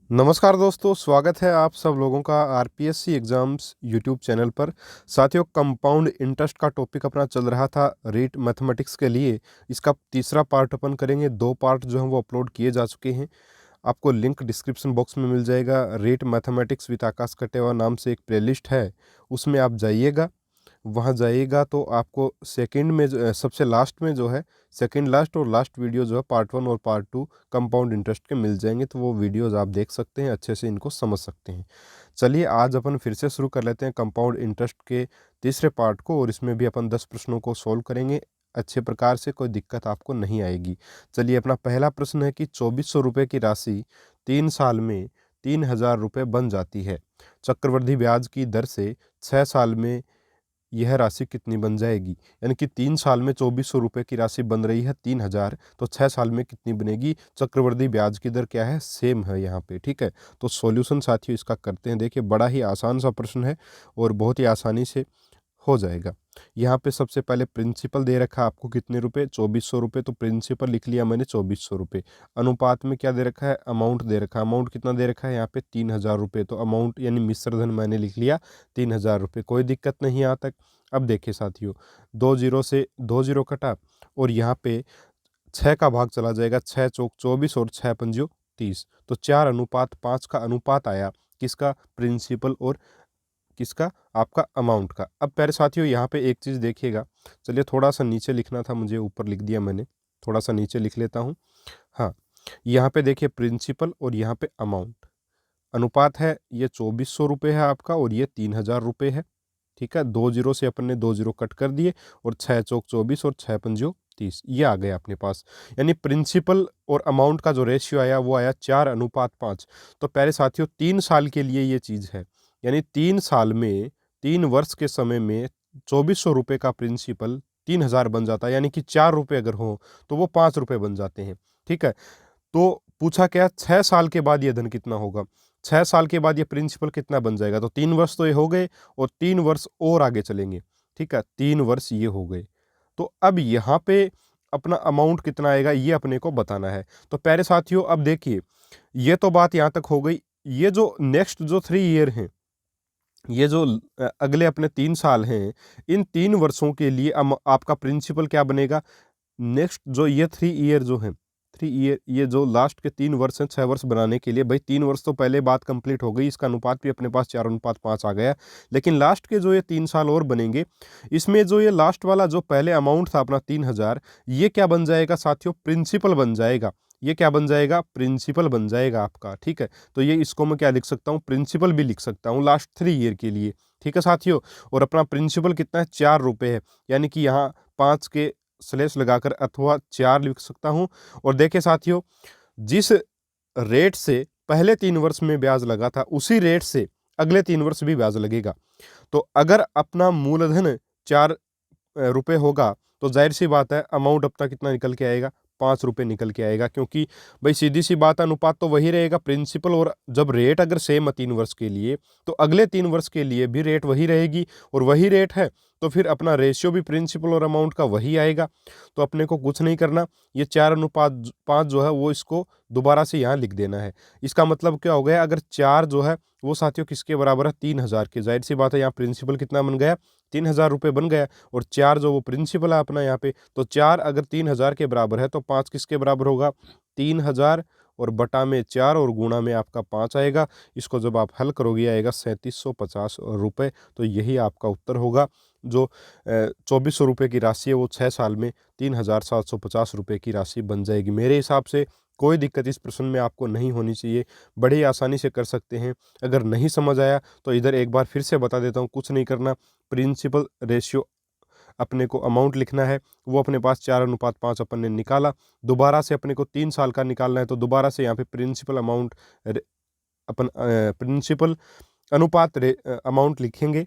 नमस्कार दोस्तों, स्वागत है आप सब लोगों का आरपीएससी एग्ज़ाम्स यूट्यूब चैनल पर। साथियों, कंपाउंड इंटरेस्ट का टॉपिक अपना चल रहा था रीट मैथमेटिक्स के लिए। इसका तीसरा पार्ट अपन करेंगे। 2 पार्ट जो हैं वो अपलोड किए जा चुके हैं। आपको लिंक डिस्क्रिप्शन बॉक्स में मिल जाएगा। रीट मैथमेटिक्स विद आकाश कटेवा नाम से एक प्लेलिस्ट है, उसमें आप जाइएगा। वहाँ जाइएगा तो आपको सेकंड में सबसे लास्ट में जो है सेकंड लास्ट और लास्ट वीडियो जो है पार्ट 1 और पार्ट 2 कंपाउंड इंटरेस्ट के मिल जाएंगे। तो वो वीडियोज़ आप देख सकते हैं, अच्छे से इनको समझ सकते हैं। चलिए आज अपन फिर से शुरू कर लेते हैं कंपाउंड इंटरेस्ट के तीसरे पार्ट को, और इसमें भी अपन 10 प्रश्नों को सॉल्व करेंगे अच्छे प्रकार से, कोई दिक्कत आपको नहीं आएगी। चलिए, अपना पहला प्रश्न है कि 2400 रुपये की राशि 3 साल में 3000 रुपये बन जाती है। चक्रवृद्धि ब्याज की दर से 6 साल में यह राशि कितनी बन जाएगी। यानी कि 3 साल में 2400 रुपये की राशि बन रही है 3000, तो 6 साल में कितनी बनेगी। चक्रवृद्धि ब्याज की दर क्या है, सेम है यहाँ पे। ठीक है, तो सॉल्यूशन साथियों इसका करते हैं। देखिए, बड़ा ही आसान सा प्रश्न है और बहुत ही आसानी से हो जाएगा। यहाँ पे सबसे पहले प्रिंसिपल दे रखा है आपको कितने रुपए, 2400 रुपये। तो प्रिंसिपल लिख लिया मैंने 2400 रुपये। अनुपात में क्या दे रखा है, अमाउंट दे रखा है। अमाउंट कितना दे रखा है यहाँ पे, 3000 रुपये। तो अमाउंट यानी मिश्रधन मैंने लिख लिया 3000 रुपये। कोई दिक्कत नहीं यहाँ तक। अब देखिए साथियों, 2 जीरो से 2 जीरो कटा और यहाँ पे 6 का भाग चला जाएगा। 6 चौक 24 और 6 पंजो 30। तो 4:5 का अनुपात आया किसका, प्रिंसिपल और किसका, आपका अमाउंट का। अब प्यारे साथियों यहाँ पे एक चीज़ देखिएगा। चलिए, थोड़ा सा नीचे लिखना था मुझे, ऊपर लिख दिया मैंने। थोड़ा सा नीचे लिख लेता हूँ। हाँ, यहाँ पे देखिए प्रिंसिपल और यहाँ पे अमाउंट। अनुपात है ये 2400 रुपये है आपका और ये 3000 रुपये है। ठीक है, 2 जीरो से अपन ने 2 जीरो कट कर दिए और 6 चौक 24 और 6 पंजो 30, ये आ गया अपने पास। यानी प्रिंसिपल और अमाउंट का जो रेशियो आया वो आया 4:5। तो प्यारे साथियों, 3 साल के लिए ये चीज़ है। यानी 3 साल में, 3 वर्ष के समय में 2400 रुपये का प्रिंसिपल 3000 बन जाता है। यानी कि 4 रुपये अगर हो तो वो 5 रुपये बन जाते हैं। ठीक है, तो पूछा क्या, 6 साल के बाद ये धन कितना होगा। 6 साल के बाद ये प्रिंसिपल कितना बन जाएगा। तो 3 वर्ष तो ये हो गए और 3 वर्ष और आगे चलेंगे। ठीक है, 3 वर्ष ये हो गए। तो अब यहाँ पे अपना अमाउंट कितना आएगा ये अपने को बताना है। तो प्यारे साथियों, अब देखिए, ये तो बात यहाँ तक हो गई। ये जो नेक्स्ट जो 3 ईयर हैं, ये जो अगले अपने 3 साल हैं, इन 3 वर्षों के लिए आपका प्रिंसिपल क्या बनेगा। नेक्स्ट जो ये 3 ईयर जो हैं, 3 ईयर, ये जो लास्ट के 3 वर्ष हैं 6 वर्ष बनाने के लिए, भाई 3 वर्ष तो पहले बात कंप्लीट हो गई, इसका अनुपात भी अपने पास 4:5 आ गया। लेकिन लास्ट के जो ये 3 साल और बनेंगे, इसमें जो ये लास्ट वाला जो पहले अमाउंट था अपना 3000, ये क्या बन जाएगा साथियों, प्रिंसिपल बन जाएगा। ये क्या बन जाएगा, प्रिंसिपल बन जाएगा आपका। ठीक है, तो ये इसको मैं क्या लिख सकता हूँ, प्रिंसिपल भी लिख सकता हूँ लास्ट 3 ईयर के लिए। ठीक है साथियों, और अपना प्रिंसिपल कितना है, 4 रुपये है। यानी कि यहाँ 5 के स्लेश लगाकर अथवा 4 लिख सकता हूँ। और देखिए साथियों, जिस रेट से पहले 3 वर्ष में ब्याज लगा था, उसी रेट से अगले 3 वर्ष भी ब्याज लगेगा। तो अगर अपना मूलधन 4 रुपये होगा, तो जाहिर सी बात है अमाउंट अपना कितना निकल के आएगा, 5 रुपये निकल के आएगा। क्योंकि भाई सीधी सी बात है, अनुपात तो वही रहेगा प्रिंसिपल, और जब रेट अगर सेम है 3 वर्ष के लिए, तो अगले 3 वर्ष के लिए भी रेट वही रहेगी। और वही रेट है तो फिर अपना रेशियो भी प्रिंसिपल और अमाउंट का वही आएगा। तो अपने को कुछ नहीं करना, ये 4:5 जो है वो इसको दोबारा से यहाँ लिख देना है। इसका मतलब क्या हो गया, अगर 4 जो है वो साथियों किसके बराबर है, 3000 के। जाहिर सी बात है यहाँ प्रिंसिपल कितना बन गया, 3000 रुपये बन गया। और 4 जो वो प्रिंसिपल है अपना यहाँ पे, तो 4 अगर 3000 के बराबर है तो 5 किसके बराबर होगा, 3000 और बटा में 4 और गुणा में आपका 5 आएगा। इसको जब आप हल करोगे आएगा 3750 रुपये। तो यही आपका उत्तर होगा। जो 2400 रुपये की राशि है वो 6 साल में 3750 रुपये की राशि बन जाएगी। मेरे हिसाब से कोई दिक्कत इस प्रश्न में आपको नहीं होनी चाहिए, बड़े आसानी से कर सकते हैं। अगर नहीं समझ आया तो इधर एक बार फिर से बता देता हूँ, कुछ नहीं करना। प्रिंसिपल रेशियो अपने को अमाउंट लिखना है, वो अपने पास 4:5 अपन ने निकाला। दोबारा से अपने को 3 साल का निकालना है, तो दोबारा से यहाँ पे प्रिंसिपल अमाउंट अपन प्रिंसिपल अनुपात अमाउंट लिखेंगे।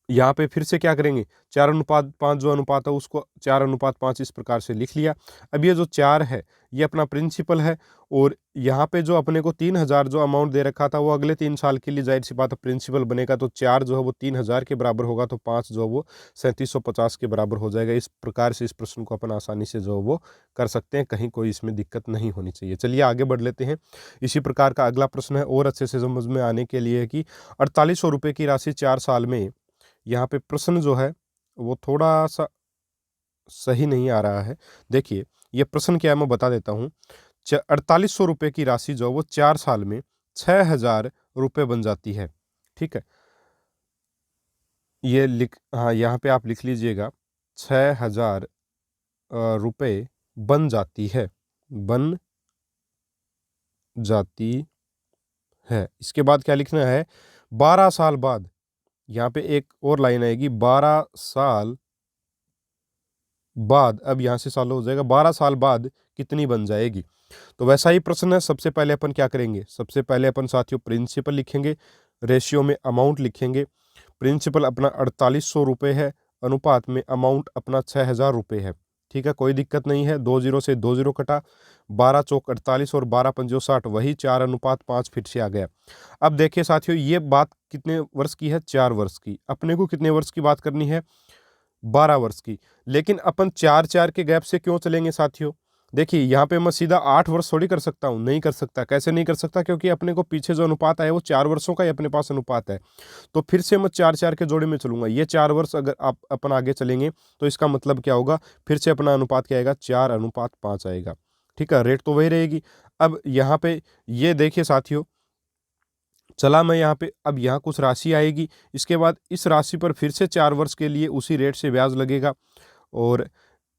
यहाँ पे फिर से क्या करेंगे, 4:5 जो अनुपात है उसको 4:5 इस प्रकार से लिख लिया। अब ये जो 4 है ये अपना प्रिंसिपल है, और यहाँ पे जो अपने को 3000 जो अमाउंट दे रखा था वो अगले 3 साल के लिए जाहिर सी बात है प्रिंसिपल बनेगा, तो 4 जो है वो 3000 के बराबर होगा, तो 5 जो है वो 3750 के बराबर हो जाएगा। इस प्रकार से इस प्रश्न को अपन आसानी से जो है वो कर सकते हैं, कहीं कोई इसमें दिक्कत नहीं होनी चाहिए। चलिए आगे बढ़ लेते हैं। इसी प्रकार का अगला प्रश्न है और अच्छे से समझ में आने के लिए कि 4800 रुपये की राशि 4 साल में, यहाँ पे प्रश्न जो है वो थोड़ा सा सही नहीं आ रहा है। देखिए ये प्रश्न क्या है मैं बता देता हूँ। 4800 रुपये की राशि जो है वो 4 साल में 6000 रुपये बन जाती है। ठीक है, ये लिख, हाँ यहाँ पे आप लिख लीजिएगा 6000 रुपये बन जाती है, बन जाती है। इसके बाद क्या लिखना है, 12 साल बाद, यहाँ पे एक और लाइन आएगी, 12 साल बाद, अब यहाँ से साल हो जाएगा, 12 साल बाद कितनी बन जाएगी। तो वैसा ही प्रश्न है। सबसे पहले अपन क्या करेंगे, सबसे पहले अपन साथियों प्रिंसिपल लिखेंगे, रेशियो में अमाउंट लिखेंगे। प्रिंसिपल अपना 4800 रुपये है, अनुपात में अमाउंट अपना 6000 रुपये है। ठीक है, कोई दिक्कत नहीं है। 2 जीरो से 2 जीरो कटा, 12 चौक 48 और 12 पंजो 60, वही 4:5 फिर से आ गया। अब देखिए साथियों ये बात कितने वर्ष की है, 4 वर्ष की। अपने को कितने वर्ष की बात करनी है, 12 वर्ष की। लेकिन अपन 4-4 के गैप से क्यों चलेंगे साथियों, देखिए यहाँ पे मैं सीधा 8 वर्ष थोड़ी कर सकता हूँ, नहीं कर सकता। कैसे नहीं कर सकता, क्योंकि अपने को पीछे जो अनुपात आया वो 4 वर्षों का ही अपने पास अनुपात है। तो फिर से मैं 4-4 के जोड़े में चलूंगा। ये 4 वर्ष अगर आप अपन आगे चलेंगे तो इसका मतलब क्या होगा, फिर से अपना अनुपात क्या आएगा, 4:5 आएगा। ठीक है, रेट तो वही रहेगी। अब यहाँ पे ये देखिए साथियों, चला मैं यहाँ पे, अब यहाँ कुछ राशि आएगी, इसके बाद इस राशि पर फिर से 4 वर्ष के लिए उसी रेट से ब्याज लगेगा, और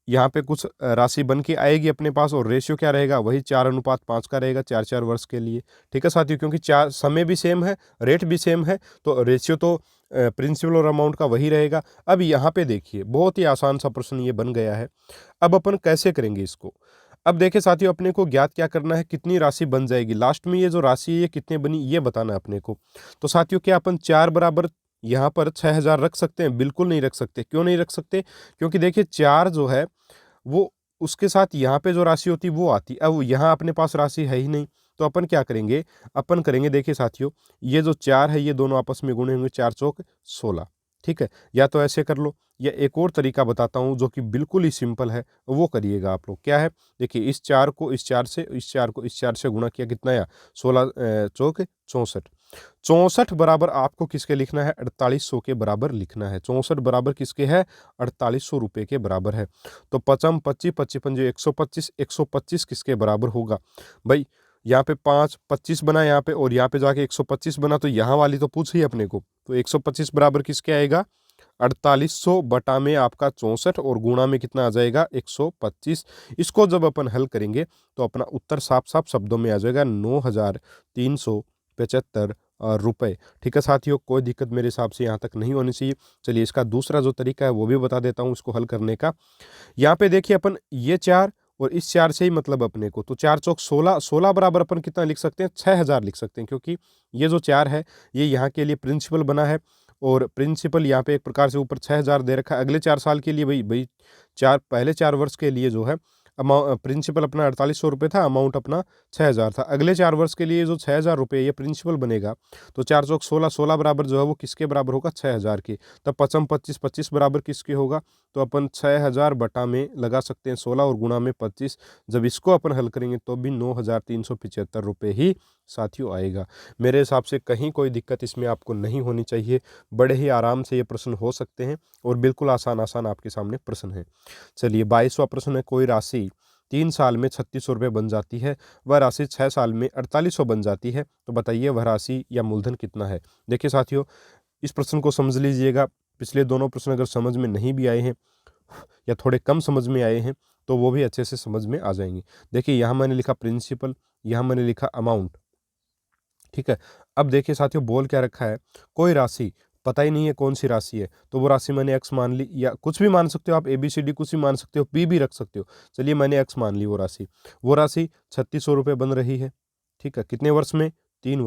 यहाँ पे कुछ राशि बन के आएगी अपने पास, और रेशियो क्या रहेगा, वही 4:5 का रहेगा 4-4 वर्ष के लिए। ठीक है साथियों, क्योंकि चार समय भी सेम है, रेट भी सेम है, तो रेशियो तो प्रिंसिपल और अमाउंट का वही रहेगा। अब यहाँ पे देखिए बहुत ही आसान सा प्रश्न ये बन गया है। अब अपन कैसे करेंगे इसको, अब देखिए साथियों अपने को ज्ञात क्या करना है, कितनी राशि बन जाएगी लास्ट में, ये जो राशि है ये कितने बनी ये बताना है अपने को। तो साथियों क्या अपन 4 बराबर यहाँ पर 6000 रख सकते हैं, बिल्कुल नहीं रख सकते। क्यों नहीं रख सकते, क्योंकि देखिए 4 जो है वो उसके साथ यहाँ पे जो राशि होती वो आती, अब यहाँ अपने पास राशि है ही नहीं, तो अपन क्या करेंगे, अपन करेंगे देखिए साथियों, ये जो 4 है ये दोनों आपस में गुणे होंगे, 4 चौक 16। ठीक है, या तो ऐसे कर लो, या एक और तरीका बताता हूँ जो कि बिल्कुल ही सिंपल है, वो करिएगा आप लोग। क्या है, देखिए इस 4 को इस 4 से, इस 4 को इस 4 से गुणा किया, कितना आया, 16 चौक 64। 64 बराबर आपको किसके लिखना है, 4800 के बराबर लिखना है। 64 बराबर किसके है, 4800 रुपये के बराबर है। तो 55 25 25 पंजे 125, 125 किसके बराबर होगा भाई, यहाँ पे 5 25 बना यहाँ पे, और यहाँ पे जाके 125 बना, तो यहाँ वाली तो पूछ ही अपने को, तो 125 बराबर किसके आएगा, 4800 बटा में आपका 64, और गुणा में कितना आ जाएगा, 125। इसको जब अपन हल करेंगे तो अपना उत्तर साफ साफ शब्दों में आ जाएगा, 9375 रुपये। ठीक है साथियों, कोई दिक्कत मेरे हिसाब से यहाँ तक नहीं होनी चाहिए। चलिए इसका दूसरा जो तरीका है वो भी बता देता हूँ इसको हल करने का। यहाँ पे देखिए अपन ये 4 और इस 4 से ही मतलब अपने को, तो 4 चौक 16, 16 बराबर अपन कितना लिख सकते हैं, 6000 लिख सकते हैं, क्योंकि ये जो 4 है ये यहाँ के लिए प्रिंसिपल बना है, और प्रिंसिपल यहाँ पे एक प्रकार से ऊपर 6000 दे रखा है अगले 4 साल के लिए। भाई भाई पहले 4 वर्ष के लिए जो है प्रिंसिपल अपना 4800 रुपये था, अमाउंट अपना 6000 था। अगले 4 वर्ष के लिए जो 6000 रुपये ये प्रिंसिपल बनेगा, तो 4 चौक 16, 16 बराबर जो है वो किसके बराबर होगा, 6000 के। तब 55 25 25 बराबर किसके होगा, तो अपन 6000 बटा में लगा सकते हैं 16 और गुणा में 25। जब इसको अपन हल करेंगे तो भी 9375 रुपये ही साथियों आएगा। मेरे हिसाब से कहीं कोई दिक्कत इसमें आपको नहीं होनी चाहिए, बड़े ही आराम से ये प्रश्न हो सकते हैं, और बिल्कुल आसान आसान आपके सामने प्रश्न है। चलिए 22वां प्रश्न है, कोई राशि 3 साल में 3600 रुपये बन जाती है, वह राशि 6 साल में 4800 बन जाती है, तो बताइए वह राशि या मूलधन कितना है। देखिए साथियों इस प्रश्न को समझ लीजिएगा, पिछले दोनों प्रश्न अगर समझ में नहीं भी आए हैं या थोड़े कम समझ में आए हैं तो वो भी अच्छे से समझ में आ जाएंगे। देखिए यहाँ मैंने लिखा प्रिंसिपल, यहाँ मैंने लिखा अमाउंट। ठीक है, अब देखिए साथियों बोल क्या रखा है, कोई राशि, पता ही नहीं है कौन सी राशि है, तो वो राशि मैंने एक्स मान ली, या कुछ भी मान सकते हो आप, ABCD कुछ भी मान सकते हो, पी भी रख सकते हो। चलिए मैंने एक्स मान ली वो राशि 3600 रुपये बन रही है। ठीक है, कितने वर्ष में, तीन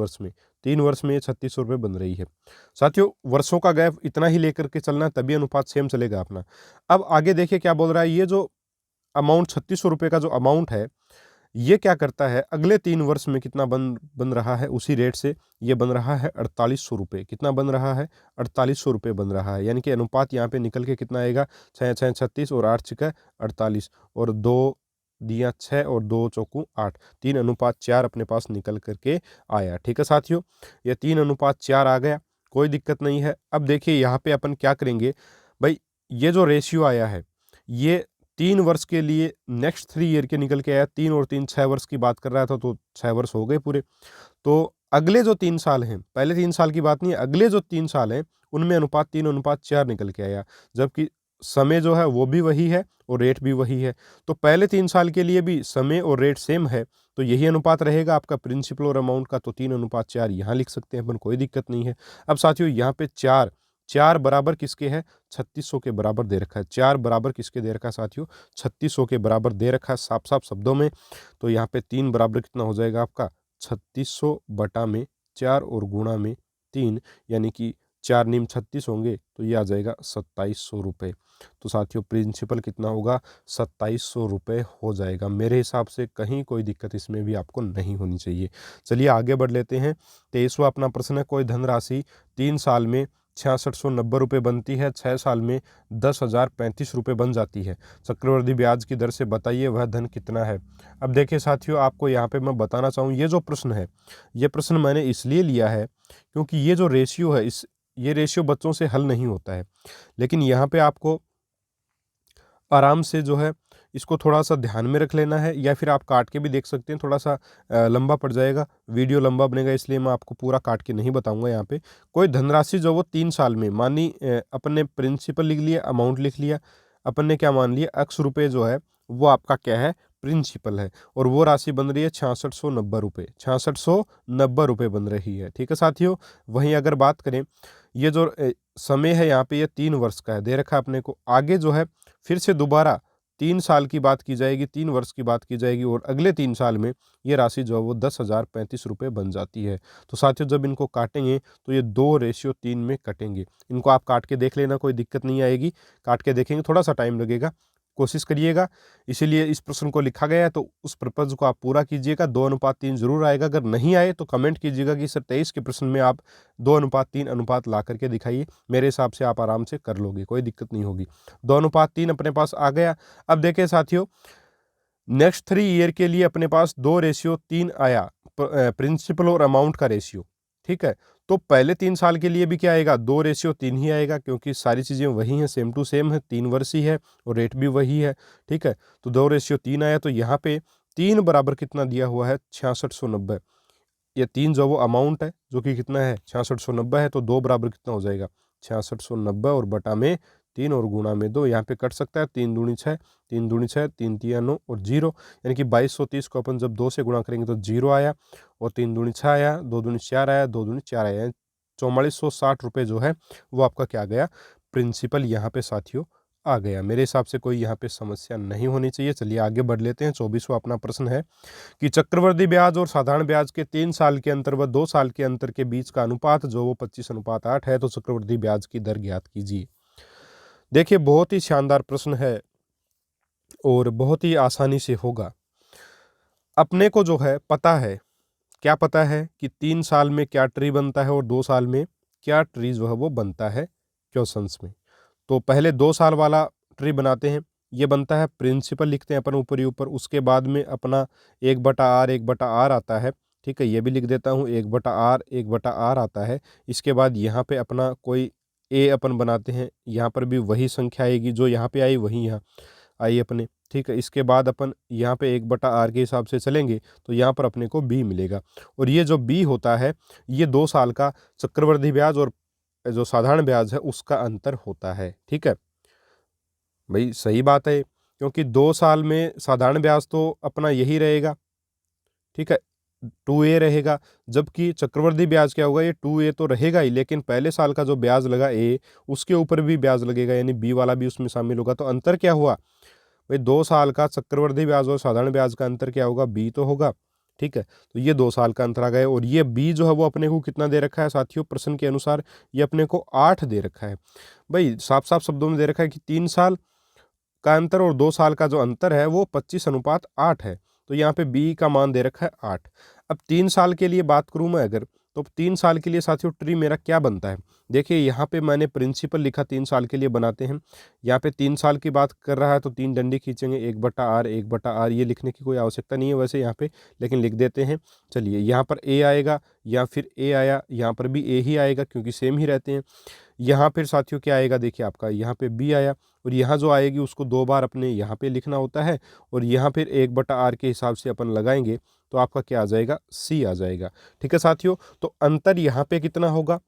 वर्ष में ये 3600 रुपये बन रही है। साथियों, वर्षों का गैप इतना ही लेकर के चलना, तभी अनुपात सेम चलेगा अपना। अब आगे देखिए क्या बोल रहा है, ये जो अमाउंट 3600 रुपये का जो अमाउंट है, ये क्या करता है, अगले 3 वर्ष में कितना बन रहा है, उसी रेट से ये बन रहा है 4800 रुपये। कितना बन रहा है? 4800 रुपये बन रहा है। यानी कि अनुपात यहाँ पे निकल के कितना आएगा, 6 6 36 और 8 6 48 और 2 दिया 6 और 2 चौकू 8, 3:4 अपने पास निकल करके आया। ठीक है साथियों, ये 3:4 आ गया, कोई दिक्कत नहीं है। अब देखिए यहाँ पे अपन क्या करेंगे भाई, ये जो रेशियो आया है ये 3 वर्ष के लिए नेक्स्ट 3 ईयर के निकल के आया। 3 और 3 6 वर्ष की बात कर रहा था, तो 6 वर्ष हो गए पूरे। तो अगले जो 3 साल हैं, पहले 3 साल की बात नहीं है, अगले जो 3 साल हैं उनमें अनुपात 3:4 निकल के आया, जबकि समय जो है वो भी वही है और रेट भी वही है। तो पहले 3 साल के लिए भी समय और रेट सेम है, तो यही अनुपात रहेगा आपका प्रिंसिपल और अमाउंट का। तो 3:4 यहाँ लिख सकते हैं अपन, कोई दिक्कत नहीं है। अब साथियों यहाँ पे 4 बराबर किसके है, 3600 के बराबर दे रखा है। 4 बराबर किसके दे रखा है साथियों, 3600 के बराबर दे रखा है साफ साफ शब्दों में। तो यहाँ पे 3 बराबर कितना हो जाएगा आपका, 3600 बटा में 4 और गुणा में 3, यानी कि 4 नीम 36 होंगे, तो ये आ जाएगा 2700 रुपये। तो साथियों प्रिंसिपल कितना होगा, 2700 रुपये हो जाएगा। मेरे हिसाब से कहीं कोई दिक्कत इसमें भी आपको नहीं होनी चाहिए। चलिए आगे बढ़ लेते हैं। 23वां अपना प्रश्न है, कोई धनराशि 3 साल में 6690 रुपये बनती है, 6 साल में 10,035 रुपये बन जाती है। चक्रवृद्धि ब्याज की दर से बताइए वह धन कितना है। अब देखिए साथियों, आपको यहाँ पे मैं बताना चाहूँ, ये जो प्रश्न है, ये प्रश्न मैंने इसलिए लिया है क्योंकि ये जो रेशियो है, ये रेशियो बच्चों से हल नहीं होता है, लेकिन यहाँ पे आपको आराम से जो है इसको थोड़ा सा ध्यान में रख लेना है, या फिर आप काट के भी देख सकते हैं। थोड़ा सा लंबा पड़ जाएगा, वीडियो लंबा बनेगा, इसलिए मैं आपको पूरा काट के नहीं बताऊंगा। यहाँ पे कोई धनराशि जो वो 3 साल में, मानी अपन ने प्रिंसिपल लिख लिया, अमाउंट लिख लिया, अपन ने क्या मान लिया, x रुपये जो है वो आपका क्या है, प्रिंसिपल है, और वो राशि बन रही है 6690 रुपये। 6690 रुपये बन रही है। ठीक है साथियों, वहीं अगर बात करें, ये जो समय है यहाँ पे, ये 3 वर्ष का है, दे रखा है अपने को। आगे जो है फिर से दोबारा 3 साल की बात की जाएगी, 3 वर्ष की बात की जाएगी, और अगले 3 साल में ये राशि जो है वो 10,035 रुपये बन जाती है। तो साथियों जब इनको काटेंगे तो ये 2:3 में कटेंगे। इनको आप काट के देख लेना, कोई दिक्कत नहीं आएगी। काट के देखेंगे, थोड़ा सा टाइम लगेगा, कोशिश करिएगा। इसीलिए इस प्रश्न को लिखा गया है, तो उस पर्पज को आप पूरा कीजिएगा। 2:3 जरूर आएगा। अगर नहीं आए तो कमेंट कीजिएगा कि सर 23 के प्रश्न में आप 2:3 अनुपात ला करके दिखाइए। मेरे हिसाब से आप आराम से कर लोगे, कोई दिक्कत नहीं होगी। 2:3 अपने पास आ गया। अब देखिए साथियों, नेक्स्ट 3 ईयर के लिए अपने पास 2:3 आया, प्रिंसिपल और अमाउंट का रेशियो। ठीक है, तो पहले 3 साल के लिए भी क्या आएगा, 2:3 ही आएगा, क्योंकि सारी चीज़ें वही हैं, सेम टू सेम है, 3 वर्ष ही है और रेट भी वही है। ठीक है, तो 2:3 आया। तो यहाँ पे 3 बराबर कितना दिया हुआ है, 6690। ये 3 जो वो अमाउंट है जो कि कितना है, 6690 है, तो 2 बराबर कितना हो जाएगा, 6690 और बटा में 3 और गुणा में 2। यहाँ पे कट सकता है, 3 दूनी 6, 3 दूनी 6, 3 तिया 9 और 0, यानी कि 2230 को अपन जब 2 से गुणा करेंगे तो 0 आया, और 3 दूनी 6 आया, 2 दूनी 4 आया, 2 दूनी 4 आया, 4460 रुपये जो है वो आपका क्या गया, प्रिंसिपल यहाँ पे साथियों आ गया। मेरे हिसाब से कोई यहाँ पे समस्या नहीं होनी चाहिए। चलिए आगे बढ़ लेते हैं। 24वां अपना प्रश्न है कि चक्रवृद्धि ब्याज और साधारण ब्याज के 3 साल के अंतर व 2 साल के अंतर के बीच का अनुपात जो वो 25:8 है, तो चक्रवृद्धि ब्याज की दर ज्ञात कीजिए। देखिए बहुत ही शानदार प्रश्न है और बहुत ही आसानी से होगा। अपने को जो है पता है, क्या पता है कि 3 साल में क्या ट्री बनता है और 2 साल में क्या ट्री जो है वो बनता है क्वेश्चंस में। तो पहले 2 साल वाला ट्री बनाते हैं, ये बनता है प्रिंसिपल, लिखते हैं अपन ऊपर ही ऊपर। उसके बाद में अपना 1/r आता है। ठीक है, ये भी लिख देता हूँ, 1/r आता है। इसके बाद यहाँ पे अपना कोई ए अपन बनाते हैं, यहाँ पर भी वही संख्या आएगी, जो यहाँ पे आई वही यहाँ आई अपने। ठीक है, इसके बाद अपन यहाँ पे 1/r के हिसाब से चलेंगे तो यहाँ पर अपने को b मिलेगा, और ये जो b होता है ये 2 साल का चक्रवृद्धि ब्याज और जो साधारण ब्याज है उसका अंतर होता है। ठीक है भाई, सही बात है, क्योंकि 2 साल में साधारण ब्याज तो अपना यही रहेगा। ठीक है, 2a रहेगा, जबकि चक्रवृद्धि ब्याज क्या होगा, ये 2a तो रहेगा ही, लेकिन पहले साल का जो ब्याज लगा a, उसके ऊपर भी ब्याज लगेगा, यानी b वाला भी उसमें शामिल होगा। तो अंतर क्या हुआ भाई, 2 साल का चक्रवृद्धि ब्याज और साधारण ब्याज का अंतर क्या होगा, b तो होगा, ठीक है, तो ये 2 साल का अंतर आ गया। और ये बी जो है वो अपने को कितना दे रखा है साथियों, प्रश्न के अनुसार ये अपने को 8 दे रखा है। भाई साफ साफ शब्दों में दे रखा है कि 3 साल का अंतर और 2 साल का जो अंतर है वो 25:8 है। तो यहाँ पे बी का मान दे रखा है 8। अब 3 साल के लिए बात करूँ मैं अगर, तो 3 साल के लिए साथियों ट्री मेरा क्या बनता है। देखिए यहाँ पे मैंने प्रिंसिपल लिखा 3 साल के लिए बनाते हैं। यहाँ पे 3 साल की बात कर रहा है तो 3 डंडे खींचेंगे, 1/r 1/r, ये लिखने की कोई आवश्यकता नहीं है वैसे यहाँ पे, लेकिन लिख देते हैं। चलिए यहाँ पर ए आएगा या फिर ए आया, यहाँ पर भी ए ही आएगा क्योंकि सेम ही रहते हैं। यहाँ फिर साथियों क्या आएगा, देखिए आपका यहाँ पे बी आया, और यहाँ जो आएगी उसको 2 बार अपने यहाँ पे लिखना होता है, और यहाँ फिर 1/r के हिसाब से अपन लगाएंगे तो आपका क्या आ जाएगा, सी आ जाएगा। ठीक है साथियों, तो अंतर यहाँ पे कितना होगा,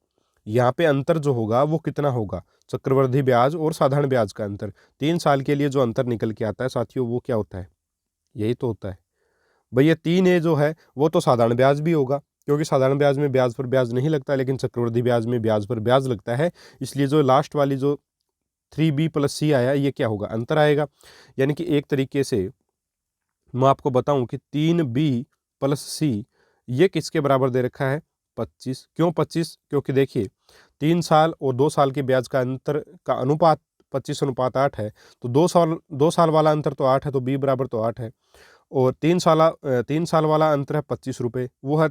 यहाँ पे अंतर जो होगा वो कितना होगा, चक्रवृद्धि ब्याज और साधारण ब्याज का अंतर। 3 साल के लिए जो अंतर निकल के आता है साथियों वो क्या होता है, यही तो होता है। भैया 3A जो है वो तो साधारण ब्याज भी होगा, क्योंकि साधारण ब्याज में ब्याज पर ब्याज नहीं लगता, लेकिन चक्रवृद्धि ब्याज में ब्याज पर ब्याज लगता है। इसलिए जो लास्ट वाली जो 3B + C आया ये क्या होगा, अंतर आएगा। यानी कि एक तरीके से मैं आपको बताऊं कि 3B + C ये किसके बराबर दे रखा है, 25। क्यों 25, क्योंकि देखिए 3 साल और 2 साल के ब्याज का अंतर का अनुपात 25:8 है। तो 2 साल वाला अंतर तो 8 है, तो B बराबर तो 8 है। और 3 साल वाला अंतर है 25 रुपये, वो है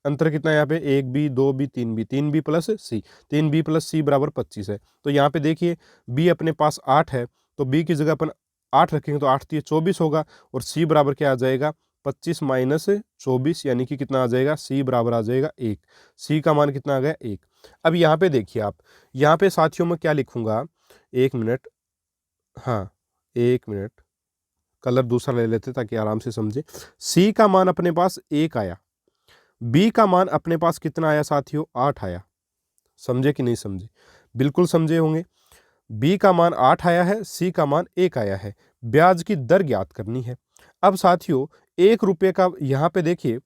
अंतर कितना है यहाँ पे, 1B 2B 3B, 3B + C, 3B + C बराबर 25 है। तो यहाँ पे देखिए B अपने पास 8 है, तो B की जगह अपन 8 रखेंगे तो 8 24 होगा, और C बराबर क्या आ जाएगा, 25 - 24, यानी कि कितना आ जाएगा, C बराबर आ जाएगा 1। C का मान कितना आ गया, 1। अब यहाँ पे देखिए आप, यहाँ पे साथियों में क्या लिखूंगा, 1 मिनट, हाँ 1 मिनट, कलर दूसरा ले लेते ताकि आराम से समझे। C का मान अपने पास 1 आया, B का मान अपने पास कितना आया साथियों, 8 आया। समझे कि नहीं समझे, बिल्कुल समझे होंगे। B का मान 8 आया है, C का मान 1 आया है। ब्याज की दर ज्ञात करनी है। अब साथियों 1 रुपये का यहाँ पे देखिए,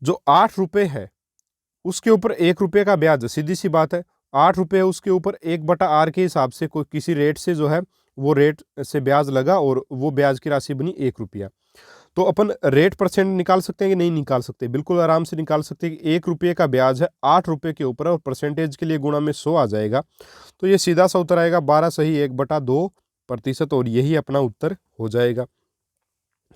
जो 8 रुपये है उसके ऊपर 1 रुपये का ब्याज, सीधी सी बात है, 8 रुपये उसके ऊपर 1/r के हिसाब से कोई किसी रेट से जो है वो रेट से ब्याज लगा, और वो ब्याज की राशि बनी 1 रुपया। तो अपन रेट परसेंट निकाल सकते हैं कि नहीं निकाल सकते, बिल्कुल आराम से निकाल सकते हैं कि 1 रुपये का ब्याज है 8 रुपये के ऊपर, और परसेंटेज के लिए गुणा में 100 आ जाएगा। तो ये सीधा सा उत्तर आएगा 12 सही 1/2%, और यही अपना उत्तर हो जाएगा।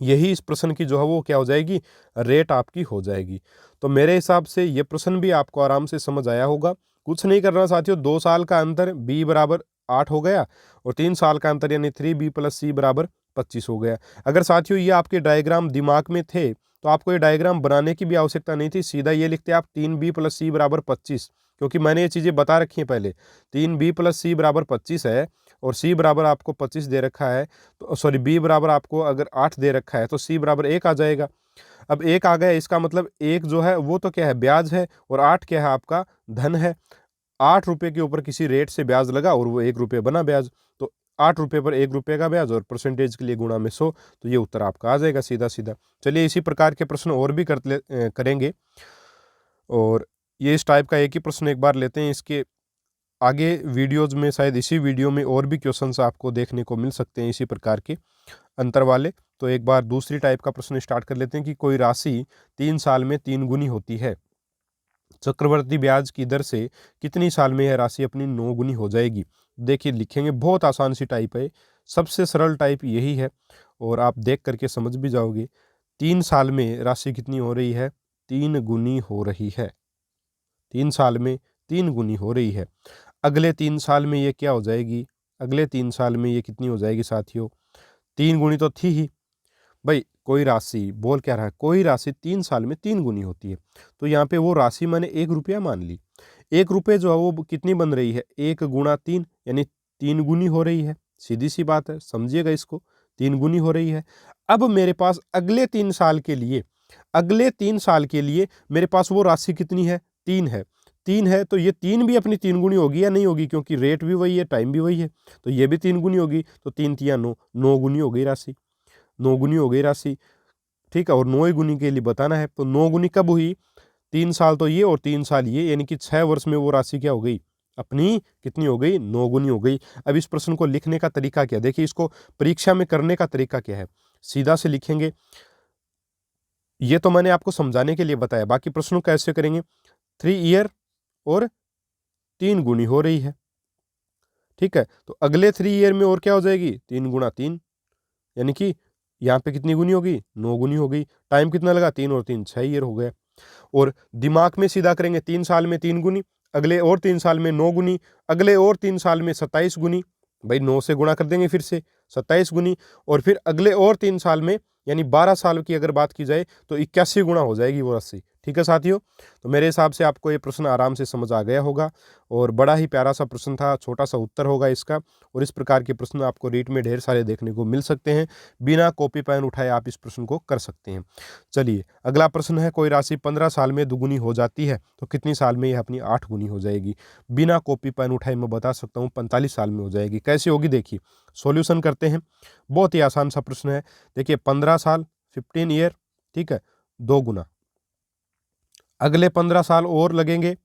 यही इस प्रश्न की जो है वो क्या हो जाएगी, रेट आपकी हो जाएगी। तो मेरे हिसाब से ये प्रश्न भी आपको आराम से समझ आया होगा। कुछ नहीं करना साथियों, 2 साल का अंतर B बराबर 8 हो गया, और 3 साल का अंतर यानी 3B + C बराबर 25 हो गया। अगर साथियों ये आपके डायग्राम दिमाग में थे तो आपको ये डायग्राम बनाने की भी आवश्यकता नहीं थी, सीधा ये लिखते आप 3B + C बराबर 25, क्योंकि मैंने ये चीज़ें बता रखी हैं पहले। 3B + C बराबर 25 है, और C बराबर आपको 25 दे रखा है, तो सॉरी B बराबर आपको अगर 8 दे रखा है तो C बराबर 1 आ जाएगा। अब 1 आ गया, इसका मतलब 1 जो है वो तो क्या है, ब्याज है, और 8 क्या है, आपका धन है। 8 रुपये के ऊपर किसी रेट से ब्याज लगा और वो 1 रुपये बना ब्याज, तो 8 रुपये पर 1 रुपये का ब्याज, और परसेंटेज के लिए गुणा में 100, तो ये उत्तर आपका आ जाएगा सीधा सीधा। चलिए इसी प्रकार के प्रश्न और भी करेंगे, और ये इस टाइप का एक ही प्रश्न एक बार लेते हैं। इसके आगे वीडियोज़ में शायद इसी वीडियो में और भी क्वेश्चंस आपको देखने को मिल सकते हैं इसी प्रकार के अंतर वाले। तो एक बार दूसरी टाइप का प्रश्न स्टार्ट कर लेते हैं कि कोई राशि 3 साल में 3 गुनी होती है, चक्रवृद्धि ब्याज की दर से कितनी साल में यह राशि अपनी 9 गुनी हो जाएगी। देखिए लिखेंगे, बहुत आसान सी टाइप है, सबसे सरल टाइप यही है, और आप देख करके समझ भी जाओगे। 3 साल में राशि कितनी हो रही है, 3 गुनी हो रही है। 3 साल में 3 गुनी हो रही है। अगले 3 साल में ये क्या हो जाएगी, अगले 3 साल में ये कितनी हो जाएगी साथियों, 3 गुनी तो थी ही। भाई कोई राशि बोल क्या रहा है, कोई राशि 3 साल में 3 गुनी होती है, तो यहाँ पे वो राशि मैंने 1 रुपया मान ली। 1 रुपये जो है वो कितनी बन रही है, 1 × 3 यानी 3 गुनी हो रही है। सीधी सी बात है, समझिएगा इसको, 3 गुनी हो रही है। अब मेरे पास अगले 3 साल के लिए, अगले 3 साल के लिए मेरे पास वो राशि कितनी है, 3 है। 3 है तो ये 3 भी अपनी 3 गुनी होगी या नहीं होगी, क्योंकि रेट भी वही है, टाइम भी वही है, तो ये भी 3 गुनी होगी। तो 3 × 9 9 गुनी हो गई राशि, 9 गुनी हो गई राशि। ठीक है, और 9 गुनी के लिए बताना है, तो 9 गुनी कब हुई, 3 साल तो ये और 3 साल ये, यानी कि 6 वर्ष में वो राशि क्या हो गई, अपनी कितनी हो गई, 9 गुनी हो गई। अब इस प्रश्न को लिखने का तरीका क्या, देखिए इसको परीक्षा में करने का तरीका क्या है, सीधा से लिखेंगे। ये तो मैंने आपको समझाने के लिए बताया, बाकी प्रश्नों कैसे करेंगे। 3 ईयर और 3 गुनी हो रही है, ठीक है। तो अगले 3 ईयर में और क्या हो जाएगी, 3 गुणा 3, यानी कि यहाँ पे कितनी गुनी होगी, 9 गुनी हो गई। टाइम कितना लगा, 3 और 3 6 ईयर हो गए। और दिमाग में सीधा करेंगे, 3 साल में 3 गुनी, अगले और 3 साल में 9 गुनी, अगले और 3 साल में 27 गुनी, भाई 9 से गुणा कर देंगे फिर से 27 गुनी, और फिर अगले और 3 साल में यानी 12 साल की अगर बात की जाए तो 81 गुणा हो जाएगी वो 80। ठीक है साथियों, तो मेरे हिसाब से आपको ये प्रश्न आराम से समझ आ गया होगा, और बड़ा ही प्यारा सा प्रश्न था, छोटा सा उत्तर होगा इसका। और इस प्रकार के प्रश्न आपको रीट में ढेर सारे देखने को मिल सकते हैं, बिना कॉपी पेन उठाए आप इस प्रश्न को कर सकते हैं। चलिए अगला प्रश्न है, कोई राशि 15 साल में दुगुनी हो जाती है तो कितनी साल में यह अपनी 8 गुनी हो जाएगी। बिना कॉपी पेन उठाए मैं बता सकता हूँ 45 साल में हो जाएगी। कैसे होगी देखिए, सॉल्यूशन करते हैं। बहुत ही आसान सा प्रश्न है। देखिए 15 साल 15 ईयर, ठीक है, 2 गुना, अगले 15 साल और लगेंगे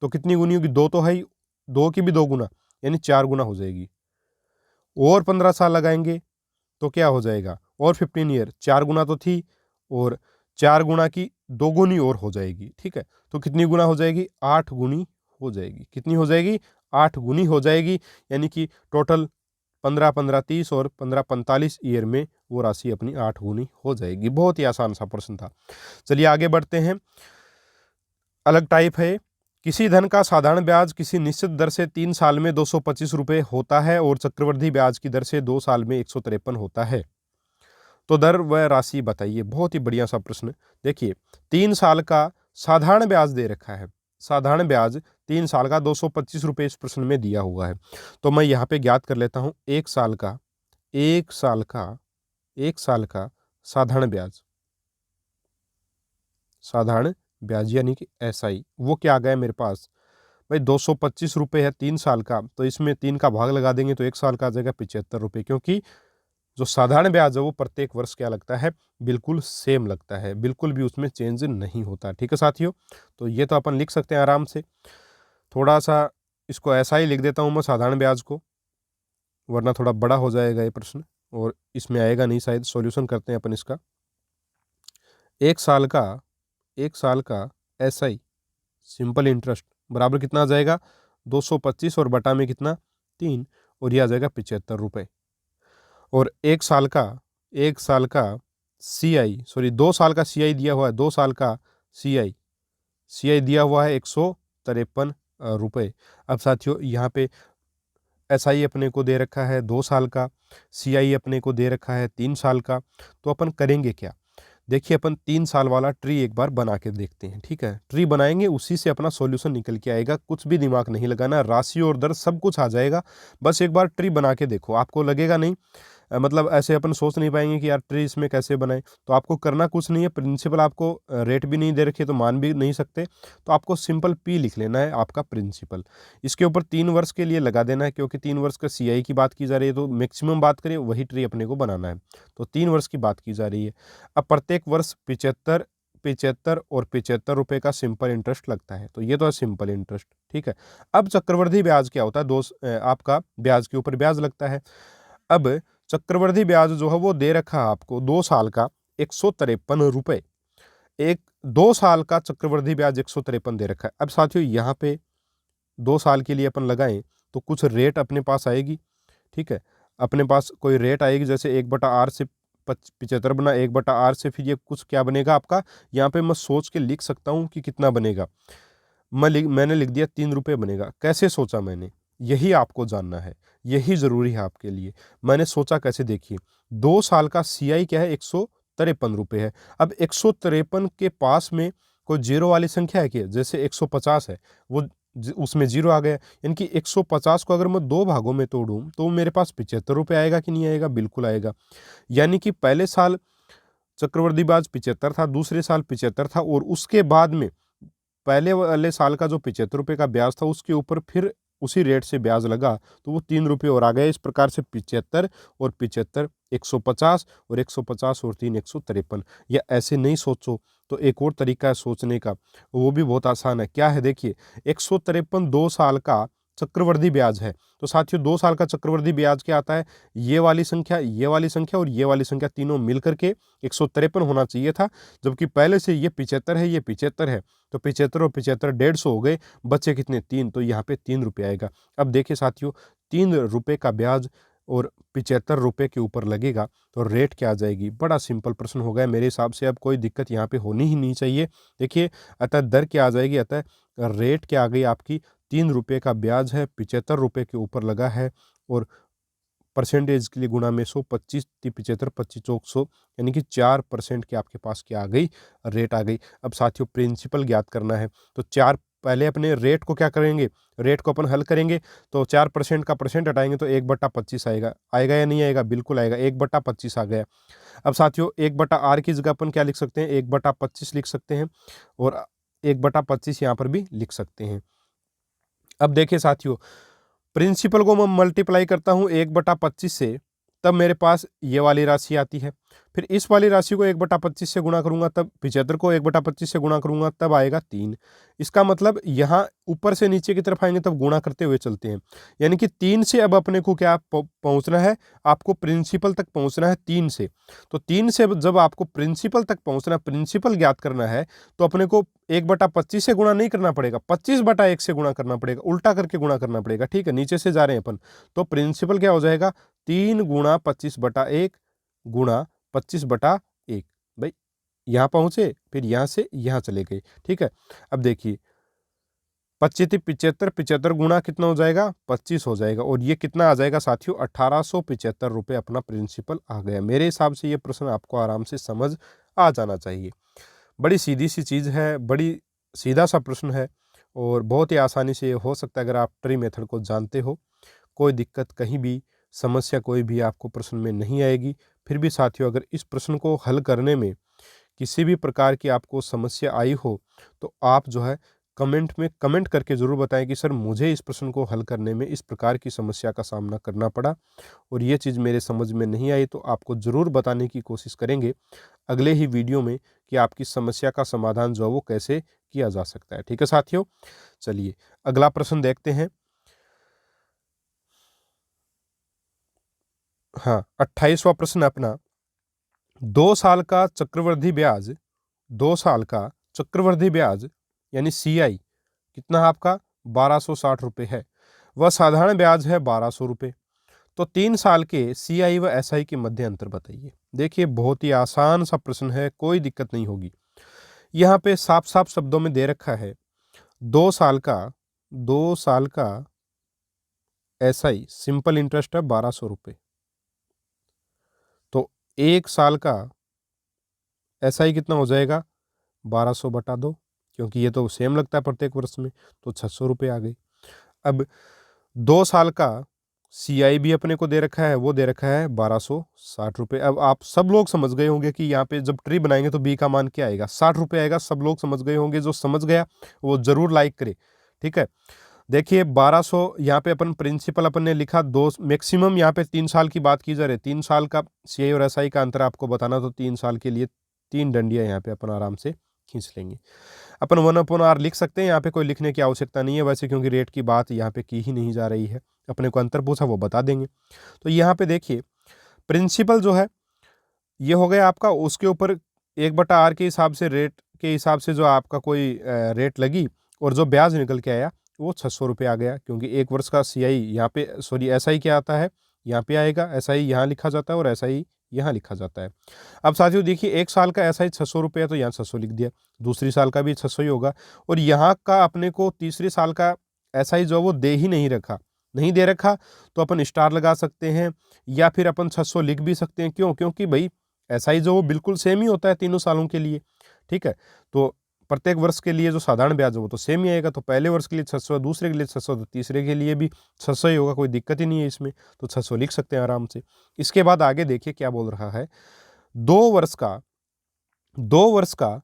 तो कितनी गुनी होगी, 2 तो है ही, 2 की भी 2 गुना यानी 4 गुना हो जाएगी। और 15 साल लगाएंगे तो क्या हो जाएगा, और 15 ईयर, 4 गुना तो थी, और 4 गुना की 2 गुनी और हो जाएगी। ठीक है, तो कितनी गुना हो जाएगी, 8 गुनी हो जाएगी। कितनी हो जाएगी, 8 गुनी हो जाएगी। यानी कि टोटल 15 15 30 और 15 45 ईयर में वो राशि अपनी 8 गुनी हो जाएगी। बहुत ही आसान सा प्रश्न था। चलिए आगे बढ़ते हैं। अलग टाइप है, किसी धन का साधारण ब्याज किसी निश्चित दर से 3 साल में 225 रुपये होता है और चक्रवृद्धि ब्याज की दर से 2 साल में 153 होता है, तो दर व राशि बताइए। बहुत ही बढ़िया सा प्रश्न। देखिए 3 साल का साधारण ब्याज दे रखा है, साधारण ब्याज 3 साल का 225 रुपये इस प्रश्न में दिया हुआ है। तो मैं यहाँ पे ज्ञात कर लेता हूँ, एक साल का साधारण ब्याज, साधारण ब्याज यानी कि एसआई, वो क्या आ गया मेरे पास, भाई 225 रुपये है 3 साल का, तो इसमें 3 का भाग लगा देंगे तो 1 साल का आ जाएगा 75 रुपये, क्योंकि जो साधारण ब्याज है वो प्रत्येक वर्ष क्या लगता है, बिल्कुल सेम लगता है, बिल्कुल भी उसमें चेंज नहीं होता। ठीक है साथियों, तो ये तो अपन लिख सकते हैं आराम से। थोड़ा सा इसको ऐसा ही लिख देता हूँ मैं साधारण ब्याज को, वरना थोड़ा बड़ा हो जाएगा ये प्रश्न और इसमें आएगा नहीं शायद। सॉल्यूशन करते हैं अपन इसका। एक साल का एसआई सिंपल इंटरेस्ट बराबर कितना आ जाएगा, 225 और बटा में कितना, 3, और यह आ जाएगा 75 रुपये। और एक साल का सी आई, सॉरी 2 साल का सी आई दिया हुआ है, 2 साल का सी आई दिया हुआ है 153 रुपये। अब साथियों यहाँ पे एस आई अपने को दे रखा है 2 साल का, सी आई अपने को दे रखा है 3 साल का। तो अपन करेंगे क्या, देखिए अपन 3 साल वाला ट्री एक बार बना के देखते हैं। ठीक है, ट्री बनाएंगे, उसी से अपना सॉल्यूशन निकल के आएगा, कुछ भी दिमाग नहीं लगाना, राशि और दर सब कुछ आ जाएगा। बस एक बार ट्री बना के देखो, आपको लगेगा नहीं मतलब ऐसे अपन सोच नहीं पाएंगे कि यार ट्री इसमें कैसे बनाए। तो आपको करना कुछ नहीं है, प्रिंसिपल आपको रेट भी नहीं दे रखे तो मान भी नहीं सकते, तो आपको सिंपल पी लिख लेना है आपका प्रिंसिपल। इसके ऊपर 3 वर्ष के लिए लगा देना है, क्योंकि 3 वर्ष का सी आई की बात की जा रही है, तो मैक्सिमम बात करें वही ट्री अपने को बनाना है, तो 3 वर्ष की बात की जा रही है। अब प्रत्येक वर्ष 75 75 और 75 रुपये का सिंपल इंटरेस्ट लगता है, तो ये तो है सिंपल इंटरेस्ट। ठीक है, अब चक्रवृद्धि ब्याज क्या होता है, आपका ब्याज के ऊपर ब्याज लगता है। अब चक्रवृद्धि ब्याज जो है वो दे रखा है आपको 2 साल का 153 रुपये, 2 साल का चक्रवृद्धि ब्याज 153 दे रखा है। अब साथियों यहाँ पे 2 साल के लिए अपन लगाएं तो कुछ रेट अपने पास आएगी। ठीक है, अपने पास कोई रेट आएगी, जैसे 1/8 से 75 बना, 1/8 से फिर ये कुछ क्या बनेगा आपका, यहाँ पे मैं सोच के लिख सकता हूँ कि कितना बनेगा। मैंने लिख दिया 3 रुपये बनेगा। कैसे सोचा मैंने, यही आपको जानना है, यही ज़रूरी है आपके लिए। मैंने सोचा कैसे, देखिए 2 साल का सी आई क्या है, 153 रुपये है। अब 153 के पास में कोई जीरो वाली संख्या है क्या, जैसे 150 है, वो उसमें जीरो आ गया, यानी कि 150 को अगर मैं 2 भागों में तोड़ूं तो मेरे पास 75 रुपये आएगा कि नहीं आएगा, बिल्कुल आएगा। यानी कि पहले साल चक्रवृद्धि ब्याज 75 था, दूसरे साल 75 था, और उसके बाद में पहले वाले साल का जो 75 रुपये का ब्याज था उसके ऊपर फिर उसी रेट से ब्याज लगा, तो वो 3 रुपये और आ गया। इस प्रकार से 75 और 75 150 और 150 और 3 153। या ऐसे नहीं सोचो तो एक और तरीका है सोचने का, वो भी बहुत आसान है। क्या है देखिए, 153 2 साल का चक्रवृद्धि ब्याज है। तो साथियों 2 साल का चक्रवृद्धि ब्याज क्या आता है, ये वाली संख्या और ये वाली संख्या तीनों मिलकर के 153 होना चाहिए था, जबकि पहले से ये 75 है, ये 75 है। तो 75 और 75 150 हो गए, बचे कितने 3, तो यहाँ पे 3 रुपये आएगा। अब देखिए साथियों 3 रुपये का ब्याज और 75 रुपये के ऊपर लगेगा तो रेट क्या आ जाएगी। बड़ा सिंपल प्रश्न हो गया मेरे हिसाब से, अब कोई दिक्कत यहाँ पे होनी ही नहीं चाहिए। देखिए अतः दर क्या आ जाएगी, अतः रेट क्या आ गई आपकी, 3 रुपये का ब्याज है, 75 रुपये के ऊपर लगा है और परसेंटेज के लिए गुणा में 100, 25 75 25 चौक 100, यानी कि 4% की आपके पास क्या आ गई, रेट आ गई। अब साथियों प्रिंसिपल ज्ञात करना है, तो 4 पहले अपने रेट को क्या करेंगे, रेट को अपन हल करेंगे तो 4% का परसेंट हटाएंगे तो 1/25 आएगा। आएगा या नहीं आएगा, बिल्कुल आएगा, 1/25 आ गया। अब साथियों 1/r की जगह अपन क्या लिख सकते हैं, 1/25 लिख सकते हैं और 1/25 यहाँ पर भी लिख सकते हैं। अब देखिए साथियों प्रिंसिपल को मैं मल्टीप्लाई करता हूँ 1/25 से, तब मेरे पास ये वाली राशि आती है। फिर इस वाली राशि को 1/25 से गुणा करूंगा, तब 75 को 1/25 से गुणा करूंगा, तब आएगा 3। इसका मतलब यहाँ ऊपर से नीचे की तरफ आएंगे तब गुणा करते हुए चलते हैं, यानी कि 3 से अब अपने को क्या पहुंचना है, आपको प्रिंसिपल तक पहुंचना है 3 से। तो 3 से जब आपको प्रिंसिपल तक पहुंचना, प्रिंसिपल ज्ञात करना है, तो अपने को 1/25 से गुणा नहीं करना पड़ेगा, 25/1 से गुणा करना पड़ेगा, उल्टा करके गुणा करना पड़ेगा। ठीक है, नीचे से जा रहे हैं अपन, तो प्रिंसिपल क्या हो जाएगा, 3 गुणा 25/1 गुणा 25/1। भाई यहाँ पहुंचे, फिर यहाँ से यहाँ चले गए। ठीक है, अब देखिए 25 75 75 गुणा कितना हो जाएगा, 25 हो जाएगा, और ये कितना आ जाएगा साथियों, 1875 रुपये अपना प्रिंसिपल आ गया। मेरे हिसाब से ये प्रश्न आपको आराम से समझ आ जाना चाहिए। बड़ी सीधी सी चीज़ है, बड़ी सीधा सा प्रश्न है और बहुत ही आसानी से हो सकता है अगर आप ट्री मेथड को जानते हो। कोई दिक्कत कहीं भी, समस्या कोई भी आपको प्रश्न में नहीं आएगी। फिर भी साथियों अगर इस प्रश्न को हल करने में किसी भी प्रकार की आपको समस्या आई हो तो आप जो है कमेंट में कमेंट करके ज़रूर बताएं कि सर मुझे इस प्रश्न को हल करने में इस प्रकार की समस्या का सामना करना पड़ा और ये चीज़ मेरे समझ में नहीं आई, तो आपको ज़रूर बताने की कोशिश करेंगे अगले ही वीडियो में कि आपकी समस्या का समाधान जो है वो कैसे किया जा सकता है। ठीक है साथियों, चलिए अगला प्रश्न देखते हैं। हाँ, 28वां प्रश्न अपना, 2 साल का चक्रवृद्धि ब्याज, 2 साल का चक्रवृद्धि ब्याज यानी CI कितना है आपका, 1260 रुपये है। वह साधारण ब्याज है 1200 रुपये। तो 3 साल के CI व SI के मध्य अंतर बताइए। देखिए बहुत ही आसान सा प्रश्न है, कोई दिक्कत नहीं होगी। यहाँ पे साफ साफ शब्दों में दे रखा है 2 साल का SI सिंपल इंटरेस्ट है 1200 रुपये, तो 1 साल का SI कितना हो जाएगा, 1200/2, क्योंकि ये तो सेम लगता है प्रत्येक वर्ष में, तो 600 रुपये आ गई। अब 2 साल का CI भी अपने को दे रखा है, वो दे रखा है 1260 रुपये। अब आप सब लोग समझ गए होंगे कि यहाँ पे जब ट्री बनाएंगे तो B का मान क्या आएगा, 60 रुपये आएगा। सब लोग समझ गए होंगे, जो समझ गया वो जरूर लाइक करे। ठीक है, देखिए 1200 यहाँ पे अपन प्रिंसिपल अपन ने लिखा, 2 मैक्सिमम यहाँ पे 3 साल की बात की जा रही है। 3 साल का CI और SI का अंतर आपको बताना, तो 3 साल के लिए 3 डंडियाँ यहाँ पे अपन आराम से खींच लेंगे। अपन 1/r लिख सकते हैं, यहाँ पे कोई लिखने की आवश्यकता नहीं है वैसे, क्योंकि रेट की बात यहाँ पे की ही नहीं जा रही है। अपने को अंतर पूछा वो बता देंगे। तो यहाँ पे देखिए प्रिंसिपल जो है ये हो गया आपका, उसके ऊपर 1/r के हिसाब से, रेट के हिसाब से जो आपका कोई रेट लगी और जो ब्याज निकल के आया वो 600 रुपये आ गया, क्योंकि 1 वर्ष का CI यहाँ पे, सॉरी SI क्या आता है यहाँ पे आएगा, SI यहाँ लिखा जाता है और SI यहाँ लिखा जाता है। अब साथियों देखिए 1 साल का SI 600 रुपये है तो यहाँ 600 लिख दिया, दूसरी साल का भी 600 ही होगा, और यहाँ का अपने को तीसरे साल का SI जो वो दे ही नहीं रखा, नहीं दे रखा, तो अपन स्टार लगा सकते हैं या फिर अपन 600 लिख भी सकते हैं। क्यों, क्योंकि भाई SI जो वो बिल्कुल सेम ही होता है तीनों सालों के लिए। ठीक है, तो प्रत्येक वर्ष के लिए जो साधारण ब्याज है वो तो सेम ही आएगा, तो पहले वर्ष के लिए 600, दूसरे के लिए 600, तो तीसरे के लिए भी 600 ही होगा, कोई दिक्कत ही नहीं है इसमें, तो 600 लिख सकते हैं आराम से। इसके बाद आगे देखिए क्या बोल रहा है, 2 वर्ष का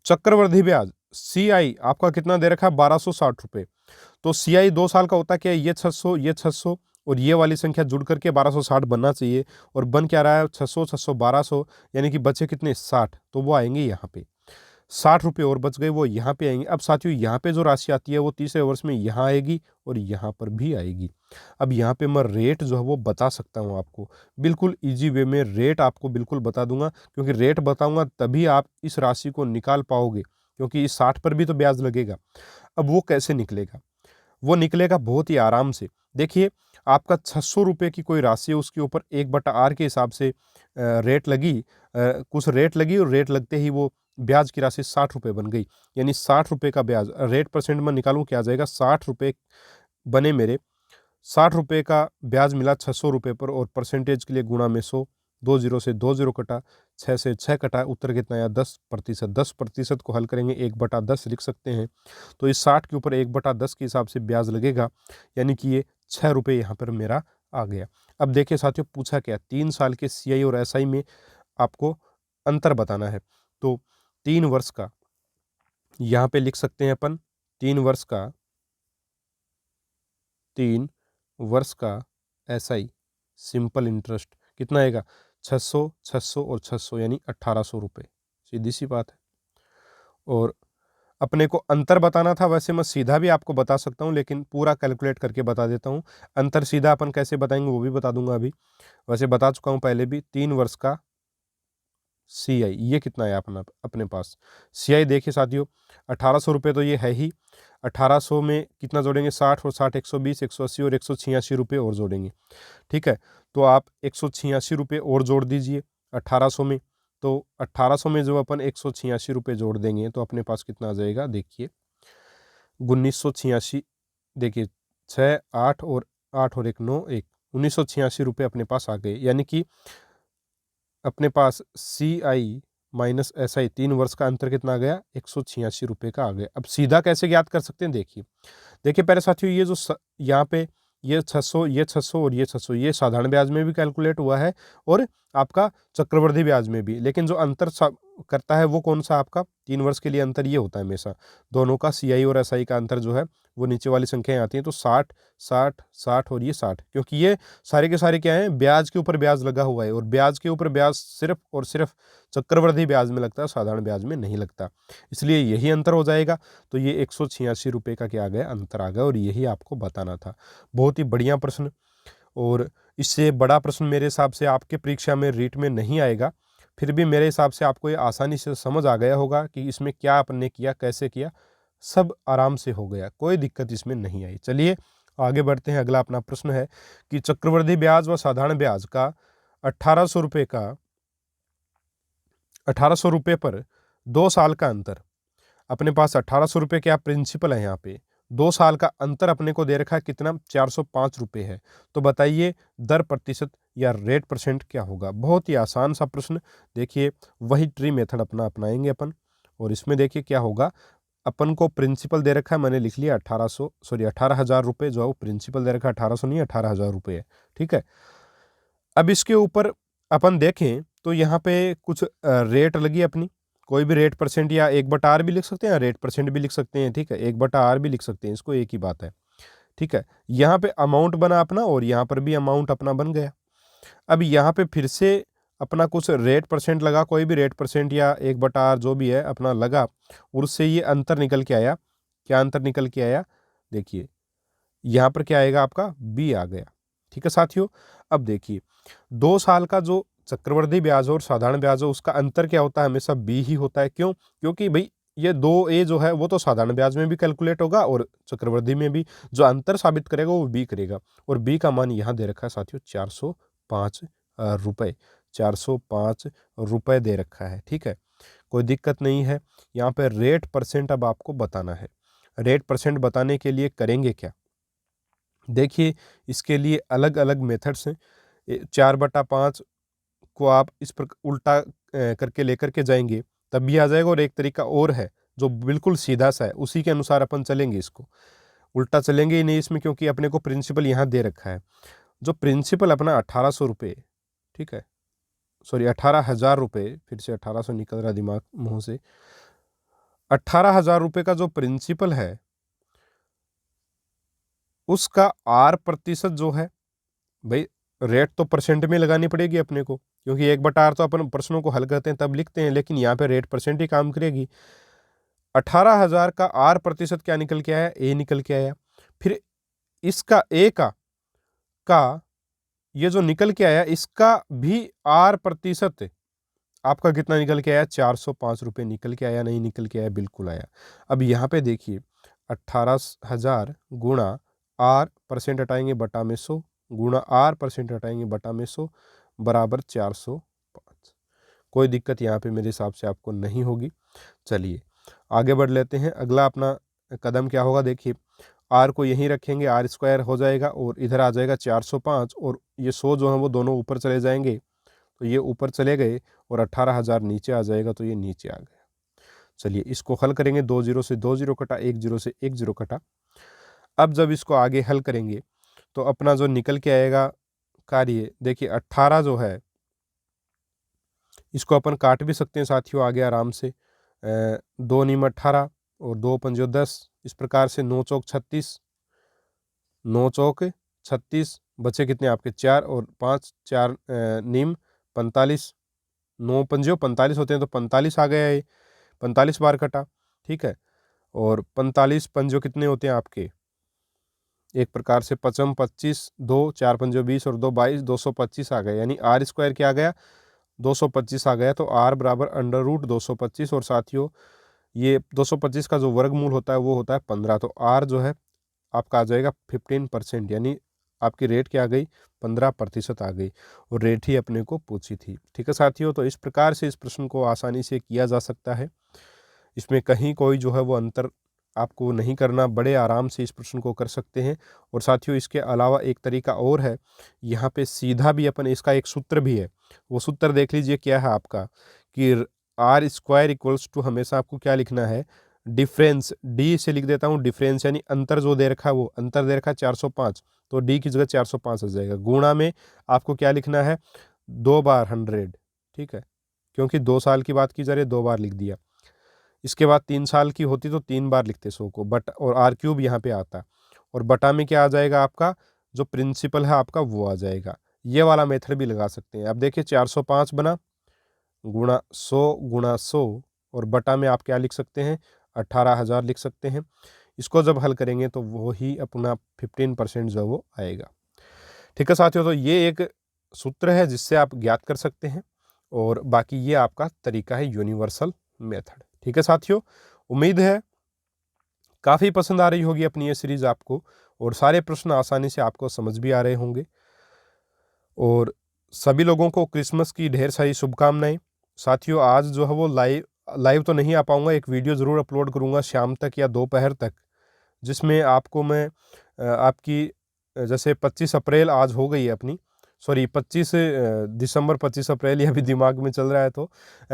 चक्रवृद्धि ब्याज CI आपका कितना दे रखा है, 1260 रुपये। तो CI 2 साल का होता क्या है, ये 600 और ये वाली संख्या जुड़ करके 1260 बनना चाहिए, और बन क्या रहा है 600 600 1200, यानी कि बचे कितने 60, तो वो आएंगे यहाँ पे ₹60 और बच गए, वो यहाँ पे आएंगे। अब साथियों यहाँ पे जो राशि आती है वो तीसरे वर्ष में यहाँ आएगी और यहाँ पर भी आएगी। अब यहाँ पे मैं रेट जो है वो बता सकता हूँ आपको, बिल्कुल इजी वे में रेट आपको बिल्कुल बता दूंगा, क्योंकि रेट बताऊंगा तभी आप इस राशि को निकाल पाओगे, क्योंकि इस 60 पर भी तो ब्याज लगेगा। अब वो कैसे निकलेगा? वो निकलेगा बहुत ही आराम से। देखिए, आपका ₹600 की कोई राशि है, उसके ऊपर 1/r के हिसाब से रेट लगी, कुछ रेट लगी, और रेट लगते ही वो ब्याज की राशि ₹60 बन गई। यानी ₹60 का ब्याज रेट परसेंट में निकालूं, क्या आ जाएगा? ₹60 बने मेरे। ₹60 का ब्याज मिला ₹600 पर, और परसेंटेज के लिए गुणा में 100, 2 जीरो से 2 जीरो कटा, 6 से 6 कटा, उत्तर कितना आया? 10%। 10% को हल करेंगे 1/10 लिख सकते हैं। तो इस 60 के ऊपर 1/10 के हिसाब से ब्याज लगेगा, यानी कि ये ₹6 यहाँ पर मेरा आ गया। अब देखिए साथियों, पूछा क्या? 3 साल के सीआई और एसआई में आपको अंतर बताना है। तो 3 वर्ष का यहाँ पे लिख सकते हैं अपन, 3 वर्ष का 3 वर्ष का एसआई सिंपल इंटरेस्ट कितना आएगा? 600, 600 और 600 यानी ₹1800। सीधी सी बात है। और अपने को अंतर बताना था, वैसे मैं सीधा भी आपको बता सकता हूँ, लेकिन पूरा कैलकुलेट करके बता देता हूँ। अंतर सीधा अपन कैसे बताएंगे वो भी बता दूंगा अभी, वैसे बता चुका हूँ पहले भी। 3 वर्ष का सीआई ये कितना है अपना अपने पास? सीआई देखिए साथियों, ₹1800 तो ये है ही। 1800 में कितना जोड़ेंगे? 60 और 60 120, 180 और 186 रुपये और जोड़ेंगे। ठीक है, तो आप 186 रुपये और जोड़ दीजिए 1800 में। तो 1800 में जो अपन 186 रुपये जोड़ देंगे तो अपने पास कितना आ जाएगा? देखिए 1986, देखिए 6 8 और 8 और 1 9 1 1986 रुपये अपने पास आ गए। यानी कि अपने पास सी आई माइनस एस आई 3 वर्ष का अंतर कितना आ गया? 186 रुपये का आ गया। अब सीधा कैसे ज्ञात कर सकते हैं? देखिए देखिए पहले साथियों, ये जो यहाँ पे ये 600, ये 600 और ये 600, ये साधारण ब्याज में भी कैलकुलेट हुआ है और आपका चक्रवृद्धि ब्याज में भी। लेकिन जो अंतर करता है वो कौन सा? आपका 3 वर्ष के लिए अंतर ये होता है हमेशा, दोनों का सीआई और एसआई का अंतर जो है वो नीचे वाली संख्याएं आती हैं। तो 60 60 60 और ये 60, क्योंकि ये सारे के सारे क्या हैं? ब्याज के ऊपर ब्याज लगा हुआ है, और ब्याज के ऊपर ब्याज सिर्फ और सिर्फ चक्रवृद्धि ब्याज में लगता है, साधारण ब्याज में नहीं लगता, इसलिए यही अंतर हो जाएगा। तो ये 186 रुपये का क्या आ गया? अंतर आ गया, और यही आपको बताना था। बहुत ही बढ़िया प्रश्न, और इससे बड़ा प्रश्न मेरे हिसाब से आपके परीक्षा में रीट में नहीं आएगा। फिर भी मेरे हिसाब से आपको ये आसानी से समझ आ गया होगा कि इसमें क्या आपने किया, कैसे किया, सब आराम से हो गया, कोई दिक्कत इसमें नहीं आई। चलिए आगे बढ़ते हैं। अगला अपना प्रश्न है कि चक्रवृद्धि ब्याज व साधारण ब्याज का 1800 रुपये का 1800 रुपये पर 2 साल का अंतर। अपने पास 1800 रुपये क्या प्रिंसिपल है? यहाँ पे 2 साल का अंतर अपने को दे रखा है कितना? 405 रुपये है। तो बताइए दर प्रतिशत या रेट परसेंट क्या होगा? बहुत ही आसान सा प्रश्न। देखिए वही ट्री मेथड अपना अपनाएंगे अपन, और इसमें देखिए क्या होगा। अपन को प्रिंसिपल दे रखा है, मैंने लिख लिया 18,000 रुपये जो है वो प्रिंसिपल दे रखा है, 1800 नहीं 18,000 रुपये है। ठीक है, अब इसके ऊपर अपन देखें तो यहाँ पे कुछ रेट लगी अपनी, कोई भी रेट परसेंट या 1/r भी लिख सकते हैं, रेट परसेंट भी लिख सकते हैं। ठीक है, 1/r भी लिख सकते हैं, इसको एक ही बात है। ठीक है, यहाँ पे अमाउंट बना अपना, और यहाँ पर भी अमाउंट अपना बन गया। अब यहाँ पे फिर से अपना कुछ रेट परसेंट लगा, कोई भी रेट परसेंट या 1/r जो भी है अपना लगा, और उससे ये अंतर निकल के आया। क्या अंतर निकल के आया? देखिए यहाँ पर क्या आएगा? आपका बी आ गया। ठीक है साथियों, अब देखिए 2 साल का जो चक्रवृद्धि ब्याज और साधारण ब्याज हो उसका अंतर क्या होता है? हमेशा बी ही होता है। क्यों? क्योंकि भाई ये 2a जो है वो तो साधारण ब्याज में भी कैलकुलेट होगा और चक्रवृद्धि में भी। जो अंतर साबित करेगा वो बी करेगा, और बी का मान यहाँ दे रखा है साथियों 405 रुपये। 405 रुपये दे रखा है। ठीक है, कोई दिक्कत नहीं है। यहाँ पे रेट परसेंट अब आपको बताना है। रेट परसेंट बताने के लिए करेंगे क्या? देखिए इसके लिए अलग अलग मेथड्स हैं। 4/5 को आप इस पर उल्टा करके लेकर के जाएंगे तब भी आ जाएगा, और एक तरीका और है जो बिल्कुल सीधा सा है, उसी के अनुसार अपन चलेंगे। इसको उल्टा चलेंगे ही नहीं इसमें, क्योंकि अपने को प्रिंसिपल यहाँ दे रखा है। जो प्रिंसिपल अपना 1800 रुपये, ठीक है, सॉरी 18,000 रुपये, फिर से 1800 निकल रहा दिमाग मुँह से। 18,000 रुपये का जो प्रिंसिपल है उसका R% जो है, भाई रेट तो परसेंट में लगानी पड़ेगी अपने को, क्योंकि 1/8 तो अपन प्रश्नों को हल करते हैं तब लिखते हैं, लेकिन यहाँ पे रेट परसेंट ही काम करेगी। 18,000 का आर प्रतिशत क्या निकल के आया, ए निकल के आया। फिर इसका ए का ये जो निकल के आया इसका भी आर प्रतिशत आपका कितना निकल के आया, 405 रुपये निकल के आया, नहीं निकल के आया, बिल्कुल आया। अब यहाँ पे देखिए 18,000 गुणा आर परसेंट हटाएंगे बटा में 100 गुणा आर परसेंट हटाएंगे बटा में 100 बराबर 405। कोई दिक्कत यहाँ पे मेरे हिसाब से आपको नहीं होगी। चलिए आगे बढ़ लेते हैं। अगला अपना कदम क्या होगा, देखिए आर को यहीं रखेंगे, आर स्क्वायर हो जाएगा और इधर आ जाएगा 405 और ये 100 जो है वो दोनों ऊपर चले जाएंगे, तो ये ऊपर चले गए और 18,000 नीचे आ जाएगा, तो ये नीचे आ गया। चलिए इसको हल करेंगे, 2 0 से 2 0 कटा, 1 0 से 1 0 कटा। अब जब इसको आगे हल करेंगे तो अपना जो निकल के आएगा कार्य, देखिए 18 जो है इसको अपन काट भी सकते हैं साथियों आगे आराम से। 2 नीम 18 और 2 पंजो 10, इस प्रकार से 9 चौक 36, 9 चौक 36 बचे कितने आपके 4 और 5, 4 नीम 45, 9 पंजो 45 होते हैं, तो 45 आ गया, ये 45 बार कटा, ठीक है। और 45 पंजो कितने होते हैं आपके, एक प्रकार से 55 25, 2 4 पंजो 20 और 2 22, 225 आ गया, यानी आर स्क्वायर क्या आ गया, 225 आ गया। तो आर बराबर अंडर रूट 225 और साथियों ये 225 का जो वर्गमूल होता है वो होता है 15, तो आर जो है आपका आ जाएगा 15%, यानी आपकी रेट क्या आ गई, 15% आ गई, और रेट ही अपने को पूछी थी। ठीक है साथियों, तो इस प्रकार से इस प्रश्न को आसानी से किया जा सकता है, इसमें कहीं कोई जो है वो अंतर आपको नहीं करना, बड़े आराम से इस प्रश्न को कर सकते हैं। और साथियों इसके अलावा एक तरीका और है, यहाँ पे सीधा भी अपन, इसका एक सूत्र भी है, वो सूत्र देख लीजिए क्या है आपका, कि आर स्क्वायर इक्वल्स टू, हमेशा आपको क्या लिखना है, डिफरेंस, डी से लिख देता हूँ डिफरेंस, यानी अंतर जो दे रखा है वो अंतर दे रखा है 405, तो डी की जगह 405 आ जाएगा। गुणा में आपको क्या लिखना है, 2 बार 100, ठीक है, क्योंकि 2 साल की बात की जा रही है 2 बार लिख दिया। इसके बाद 3 साल की होती तो 3 बार लिखते 100 को, बट और आर क्यूब यहाँ पे आता, और बटा में क्या आ जाएगा आपका, जो प्रिंसिपल है आपका वो आ जाएगा। ये वाला मेथड भी लगा सकते हैं। अब देखिए 405 बना, गुणा 100 और बटा में आप क्या लिख सकते हैं, 18,000 लिख सकते हैं। इसको जब हल करेंगे तो वो ही अपना 15% जो वो आएगा। ठीक है साथियों, तो ये एक सूत्र है जिससे आप ज्ञात कर सकते हैं, और बाकी ये आपका तरीका है यूनिवर्सल मेथड। ठीक है साथियों, उम्मीद है काफ़ी पसंद आ रही होगी अपनी ये सीरीज आपको, और सारे प्रश्न आसानी से आपको समझ भी आ रहे होंगे। और सभी लोगों को क्रिसमस की ढेर सारी शुभकामनाएं। साथियों आज जो है वो लाइव तो नहीं आ पाऊंगा, एक वीडियो ज़रूर अपलोड करूंगा शाम तक या दोपहर तक, जिसमें आपको मैं आपकी जैसे 25 अप्रैल आज हो गई है अपनी, सॉरी 25 दिसंबर, 25 अप्रैल ये अभी दिमाग में चल रहा है, तो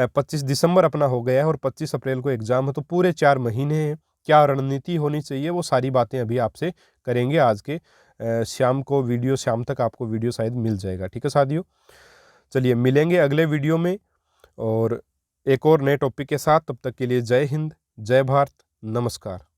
25 दिसंबर अपना हो गया है और 25 अप्रैल को एग्ज़ाम है, तो पूरे 4 महीने हैं, क्या रणनीति होनी चाहिए वो सारी बातें अभी आपसे करेंगे आज के शाम को वीडियो, शाम तक आपको वीडियो शायद मिल जाएगा। ठीक है साथियों, चलिए मिलेंगे अगले वीडियो में और एक और नए टॉपिक के साथ, तब तक के लिए जय हिंद, जय भारत, नमस्कार।